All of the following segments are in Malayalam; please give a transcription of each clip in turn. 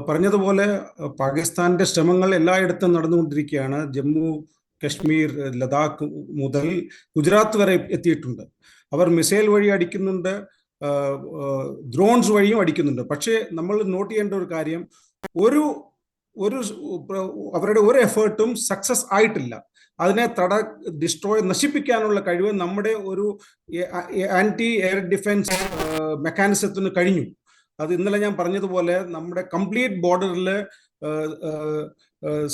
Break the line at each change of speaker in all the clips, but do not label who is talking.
പറഞ്ഞതുപോലെ പാകിസ്ഥാന്റെ ശ്രമങ്ങൾ എല്ലായിടത്തും നടന്നുകൊണ്ടിരിക്കുകയാണ്. ജമ്മു കശ്മീർ, ലഡാക്ക് മുതൽ ഗുജറാത്ത് വരെ എത്തിയിട്ടുണ്ട്. അവർ മിസൈൽ വഴി അടിക്കുന്നുണ്ട്, ഡ്രോൺസ് വഴിയും അടിക്കുന്നുണ്ട്. പക്ഷേ നമ്മൾ നോട്ട് ചെയ്യേണ്ട ഒരു കാര്യം, ഒരു ഒരു അവരുടെ ഒരു എഫേർട്ടും സക്സസ് ആയിട്ടില്ല. അതിനെ ഡിസ്ട്രോയ്, നശിപ്പിക്കാനുള്ള കഴിവ് നമ്മുടെ ഒരു ആന്റി എയർ ഡിഫൻസ് മെക്കാനിസത്തിന് കഴിഞ്ഞു. അത് ഇന്നലെ ഞാൻ പറഞ്ഞതുപോലെ നമ്മുടെ കംപ്ലീറ്റ് ബോർഡറിൽ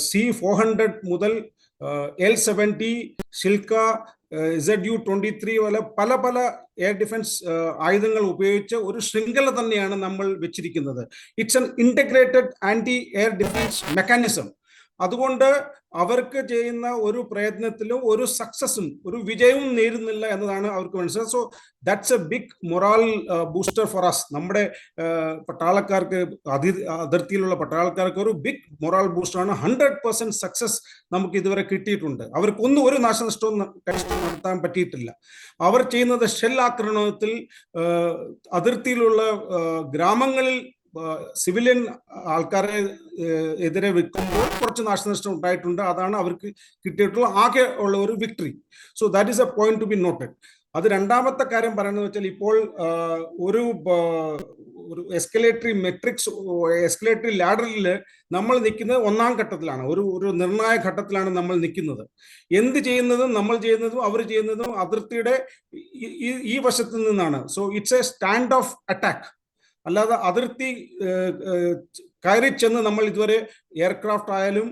C-400 മുതൽ L-70, ഷിൽക്ക, ZU-23 പോലെ പല പല എയർ ഡിഫൻസ് ആയുധങ്ങൾ ഉപയോഗിച്ച് ഒരു ശൃംഖല തന്നെയാണ് നമ്മൾ വെച്ചിരിക്കുന്നത്. It's an integrated anti air defence mechanism. അതുകൊണ്ട് അവർക്ക് ചെയ്യുന്ന ഒരു പ്രയത്നത്തിലും ഒരു സക്സസും ഒരു വിജയവും നേരുന്നില്ല എന്നതാണ് അവർക്ക് മനസ്സിലായത്. So that's a big morale booster for us. നമ്മുടെ പട്ടാളക്കാർക്ക്, അതിർത്തിയിലുള്ള പട്ടാളക്കാർക്ക് ഒരു ബിഗ് മൊറാൽ ബൂസ്റ്ററാണ്. 100% സക്സസ് നമുക്ക് ഇതുവരെ കിട്ടിയിട്ടുണ്ട്. അവർക്കൊന്നും ഒരു നാശനഷ്ടവും നടത്താൻ പറ്റിയിട്ടില്ല. അവർ ചെയ്യുന്നത് ഷെൽ ആക്രമണത്തിൽ അതിർത്തിയിലുള്ള ഗ്രാമങ്ങളിൽ സിവിലിയൻ ആൾക്കാരെ എതിരെ വെക്കുമ്പോൾ കുറച്ച് നാശനഷ്ടം ഉണ്ടായിട്ടുണ്ട്. അതാണ് അവർക്ക് കിട്ടിയിട്ടുള്ള ആകെ ഉള്ള ഒരു victory. So that is A point two B noted. അത് രണ്ടാമത്തെ കാര്യം പറയുന്നത് വെച്ചാൽ, ഇപ്പോൾ ഒരു എസ്കലേറ്ററി ലാഡറിൽ നമ്മൾ നിൽക്കുന്നത് ഒന്നാം ഘട്ടത്തിലാണ്. ഒരു നിർണായക ഘട്ടത്തിലാണ് നമ്മൾ നിൽക്കുന്നത്. എന്ത് ചെയ്യുന്നതും നമ്മൾ ചെയ്യുന്നതും അവർ ചെയ്യുന്നതും അതിർത്തിയുടെ ഈ വശത്ത് നിന്നാണ്. So it's A stand of attack. അല്ലാതെ അതിർത്തി കയറി ചെന്ന് നമ്മൾ ഇതുവരെ എയർക്രാഫ്റ്റ് ആയാലും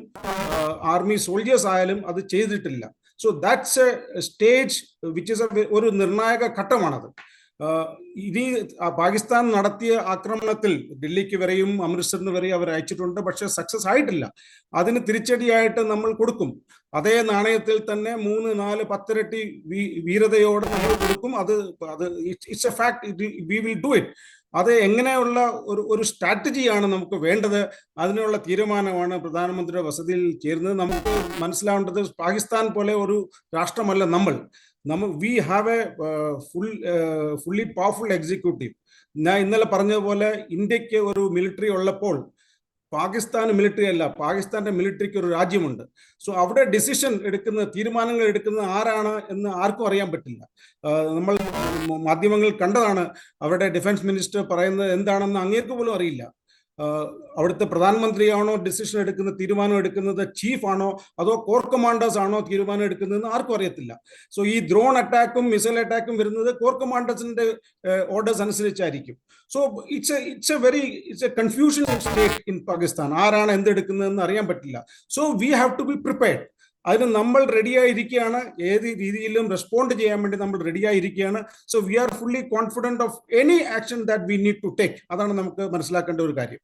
ആർമി സോൾജേഴ്സ് ആയാലും അത് ചെയ്തിട്ടില്ല. So that's A stage which is ഒരു നിർണായക ഘട്ടമാണത്. ഇനി പാകിസ്ഥാൻ നടത്തിയ ആക്രമണത്തിൽ ഡൽഹിക്ക് വരെയും അമൃത്സറിന് വരെയും അവർ അയച്ചിട്ടുണ്ട്. പക്ഷെ സക്സസ് ആയിട്ടില്ല. അതിന് തിരിച്ചടിയായിട്ട് നമ്മൾ കൊടുക്കും. അതേ നാണയത്തിൽ തന്നെ 3, 4, 10 ഇരട്ടി വീരതയോടെ നമ്മൾ കൊടുക്കും. അത് it's A fact. We will do it. അത് എങ്ങനെയുള്ള ഒരു സ്ട്രാറ്റജിയാണ് നമുക്ക് വേണ്ടത്, അതിനുള്ള തീരുമാനമാണ് പ്രധാനമന്ത്രിയുടെ വസതിയിൽ ചേരുന്നത്. നമുക്ക് മനസ്സിലാവേണ്ടത്, പാകിസ്ഥാൻ പോലെ ഒരു രാഷ്ട്രമല്ല നമ്മൾ. We have A fully powerful executive. ഞാൻ ഇന്നലെ പറഞ്ഞതുപോലെ ഇന്ത്യക്ക് ഒരു മിലിറ്ററി ഉള്ളപ്പോൾ പാകിസ്ഥാൻ മിലിറ്ററി അല്ല, പാകിസ്ഥാന്റെ മിലിറ്ററിക്ക് ഒരു രാജ്യമുണ്ട്. സോ അവിടെ ഡിസിഷൻ എടുക്കുന്ന, തീരുമാനങ്ങൾ എടുക്കുന്നത് ആരാണ് എന്ന് ആർക്കും അറിയാൻ പറ്റില്ല. നമ്മൾ മാധ്യമങ്ങൾ കണ്ടതാണ്, അവരുടെ ഡിഫൻസ് മിനിസ്റ്റർ പറയുന്നത് എന്താണെന്ന് അങ്ങേർക്ക് പോലും അറിയില്ല. അവിടുത്തെ പ്രധാനമന്ത്രിയാണോ ഡിസിഷൻ എടുക്കുന്നത്, തീരുമാനം എടുക്കുന്നത്, ചീഫ് ആണോ അതോ കോർ കമാൻഡേഴ്സ് ആണോ തീരുമാനം എടുക്കുന്നതെന്ന് ആർക്കും അറിയത്തില്ല. സോ ഈ ഡ്രോൺ അറ്റാക്കും മിസൈൽ അറ്റാക്കും വരുന്നത് കോർ കമാൻഡേഴ്സിന്റെ ഓർഡേഴ്സ് അനുസരിച്ചായിരിക്കും. So it's a confusion state in Pakistan. ആരാണ് എന്തെടുക്കുന്നതെന്ന് അറിയാൻ പറ്റില്ല. So we have to be prepared. അതിന് നമ്മൾ റെഡിയായിരിക്കുകയാണ്. ഏത് രീതിയിലും റെസ്പോണ്ട് ചെയ്യാൻ വേണ്ടി നമ്മൾ റെഡിയായിരിക്കുകയാണ്. So we are fully confident of any action that we need to take. അതാണ് നമുക്ക് മനസ്സിലാക്കേണ്ട ഒരു കാര്യം.